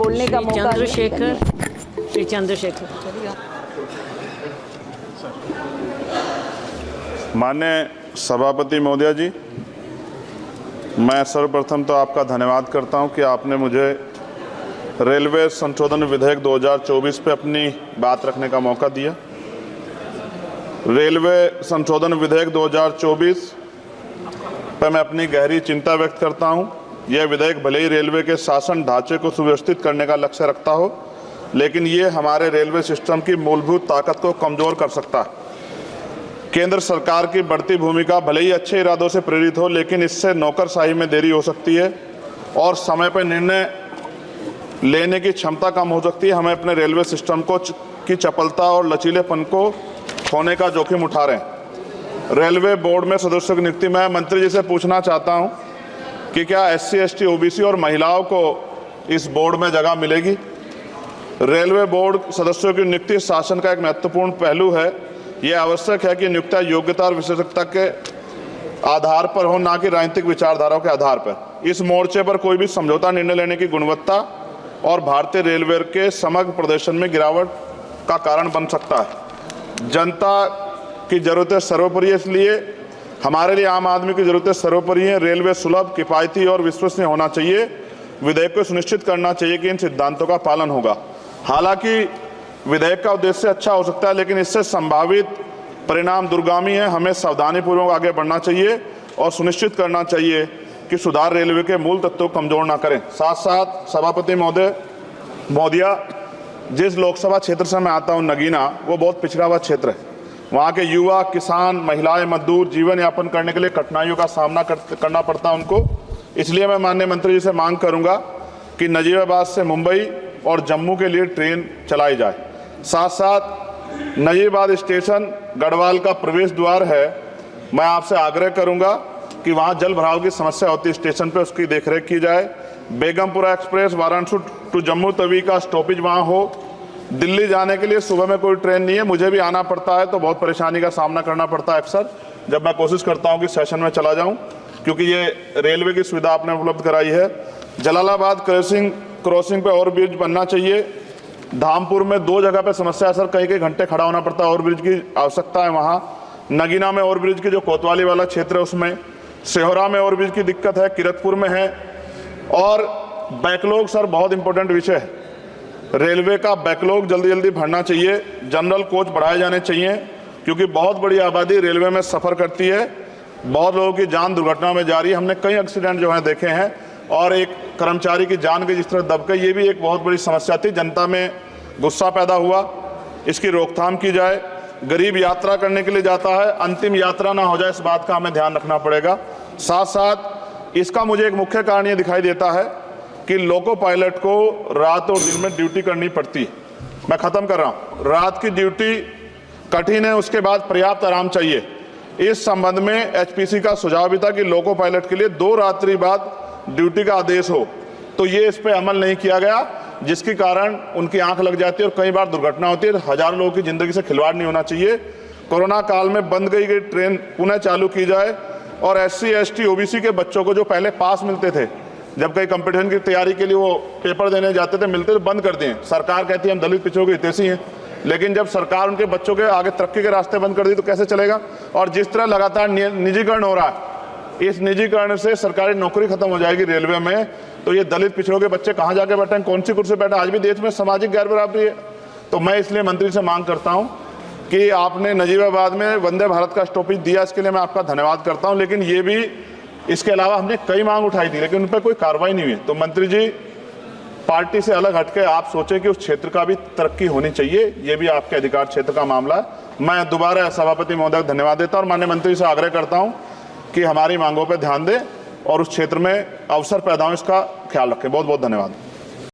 बोलने का मौका श्री चंद्रशेखर। माननीय सभापति महोदया जी, मैं सर्वप्रथम तो आपका धन्यवाद करता हूं कि आपने मुझे रेलवे संशोधन विधेयक 2024 पे अपनी बात रखने का मौका दिया। रेलवे संशोधन विधेयक 2024 पर मैं अपनी गहरी चिंता व्यक्त करता हूं। यह विधेयक भले ही रेलवे के शासन ढांचे को सुव्यवस्थित करने का लक्ष्य रखता हो, लेकिन ये हमारे रेलवे सिस्टम की मूलभूत ताकत को कमज़ोर कर सकता है। केंद्र सरकार की बढ़ती भूमिका भले ही अच्छे इरादों से प्रेरित हो, लेकिन इससे नौकरशाही में देरी हो सकती है और समय पर निर्णय लेने की क्षमता कम हो सकती है। हमें अपने रेलवे सिस्टम की चपलता और लचीलेपन को खोने का जोखिम उठा रहे हैं। रेलवे बोर्ड में सदस्यों की नियुक्ति में मंत्री जी से पूछना चाहता हूं कि क्या SC, ST, OBC और महिलाओं को इस बोर्ड में जगह मिलेगी? रेलवे बोर्ड सदस्यों की नियुक्ति शासन का एक महत्वपूर्ण पहलू है। यह आवश्यक है कि नियुक्तियां योग्यता और विशेषज्ञता के आधार पर हो, ना कि राजनीतिक विचारधाराओं के आधार पर। इस मोर्चे पर कोई भी समझौता निर्णय लेने की गुणवत्ता और भारतीय रेलवे के समग्र प्रदर्शन में गिरावट का कारण बन सकता है। जनता की ज़रूरतें सर्वोपरि है, इसलिए हमारे लिए आम आदमी की ज़रूरतें सर्वोपरि हैं। रेलवे सुलभ, किफ़ायती और विश्वसनीय होना चाहिए। विधेयक को सुनिश्चित करना चाहिए कि इन सिद्धांतों का पालन होगा। हालांकि विधेयक का उद्देश्य अच्छा हो सकता है, लेकिन इससे संभावित परिणाम दूरगामी है। हमें सावधानीपूर्वक आगे बढ़ना चाहिए और सुनिश्चित करना चाहिए कि सुधार रेलवे के मूल तत्वों को कमजोर ना करें। साथ साथ सभापति महोदया, जिस लोकसभा क्षेत्र से मैं आता हूँ, नगीना, वो बहुत पिछड़ा हुआ क्षेत्र है। वहाँ के युवा, किसान, महिलाएं, मजदूर जीवन यापन करने के लिए कठिनाइयों का सामना करना पड़ता है उनको। इसलिए मैं माननीय मंत्री जी से मांग करूँगा कि नजीबाबाद से मुंबई और जम्मू के लिए ट्रेन चलाई जाए। साथ साथ नजीबाबाद स्टेशन गढ़वाल का प्रवेश द्वार है। मैं आपसे आग्रह करूँगा कि वहाँ जल भराव की समस्या होती है स्टेशन पर, उसकी देखरेख की जाए। बेगमपुरा एक्सप्रेस वाराणसी टू जम्मू तवी का स्टॉपेज वहाँ हो। दिल्ली जाने के लिए सुबह में कोई ट्रेन नहीं है, मुझे भी आना पड़ता है तो बहुत परेशानी का सामना करना पड़ता है अक्सर, जब मैं कोशिश करता हूं कि सेशन में चला जाऊं, क्योंकि ये रेलवे की सुविधा आपने उपलब्ध कराई है। जलालाबाद क्रॉसिंग पे ओवर ब्रिज बनना चाहिए। धामपुर में 2 जगह पे समस्या है सर, कई घंटे खड़ा होना पड़ता है, ओवर ब्रिज की आवश्यकता है वहाँ। नगीना में ओवर ब्रिज की जो कोतवाली वाला क्षेत्र है उसमें, सेहोरा में ओवर ब्रिज की दिक्कत है, किरतपुर में है। और बैकलॉग सर बहुत इंपॉर्टेंट विषय है। रेलवे का बैकलॉग जल्दी भरना चाहिए। जनरल कोच बढ़ाए जाने चाहिए, क्योंकि बहुत बड़ी आबादी रेलवे में सफ़र करती है। बहुत लोगों की जान दुर्घटना में जा रही है। हमने कई एक्सीडेंट जो है देखे हैं, और एक कर्मचारी की जान के जिस तरह दबके, ये भी एक बहुत बड़ी समस्या थी। जनता में गुस्सा पैदा हुआ, इसकी रोकथाम की जाए। गरीब यात्रा करने के लिए जाता है, अंतिम यात्रा ना हो जाए, इस बात का हमें ध्यान रखना पड़ेगा। साथ साथ इसका मुझे एक मुख्य कारण ये दिखाई देता है कि लोको पायलट को रात और दिन में ड्यूटी करनी पड़ती है। मैं ख़त्म कर रहा हूँ। रात की ड्यूटी कठिन है, उसके बाद पर्याप्त आराम चाहिए। इस संबंध में HPC का सुझाव भी था कि लोको पायलट के लिए 2 रात्रि बाद ड्यूटी का आदेश हो, तो ये इस पर अमल नहीं किया गया, जिसके कारण उनकी आंख लग जाती है और कई बार दुर्घटना होती है। हजारों लोगों की ज़िंदगी से खिलवाड़ नहीं होना चाहिए। कोरोना काल में बंद गई ट्रेन पुनः चालू की जाए, और SC, ST, OBC के बच्चों को जो पहले पास मिलते थे, जब कई कंपटीशन की तैयारी के लिए वो पेपर देने जाते थे, मिलते तो बंद कर दिए। सरकार कहती है हम दलित पिछड़ों के हितैषी हैं, लेकिन जब सरकार उनके बच्चों के आगे तरक्की के रास्ते बंद कर दी तो कैसे चलेगा? और जिस तरह लगातार निजीकरण हो रहा है, इस निजीकरण से सरकारी नौकरी खत्म हो जाएगी रेलवे में, तो ये दलित पिछड़ों के बच्चे कहाँ जाके बैठे, कौन सी कुर्सी बैठे? आज भी देश में सामाजिक गैर बराबरी है। तो मैं इसलिए मंत्री से मांग करता हूँ कि आपने नजीबाबाद में वंदे भारत का स्टॉपेज दिया, इसके लिए मैं आपका धन्यवाद करता हूँ। लेकिन ये भी, इसके अलावा हमने कई मांग उठाई थी, लेकिन उन पर कोई कार्रवाई नहीं हुई। तो मंत्री जी, पार्टी से अलग हटके आप सोचें कि उस क्षेत्र का भी तरक्की होनी चाहिए, ये भी आपके अधिकार क्षेत्र का मामला है। मैं दोबारा सभापति महोदय को धन्यवाद देता हूं और माननीय मंत्री से आग्रह करता हूं कि हमारी मांगों पर ध्यान दें और उस क्षेत्र में अवसर पैदा हो, इसका ख्याल रखें। बहुत बहुत धन्यवाद।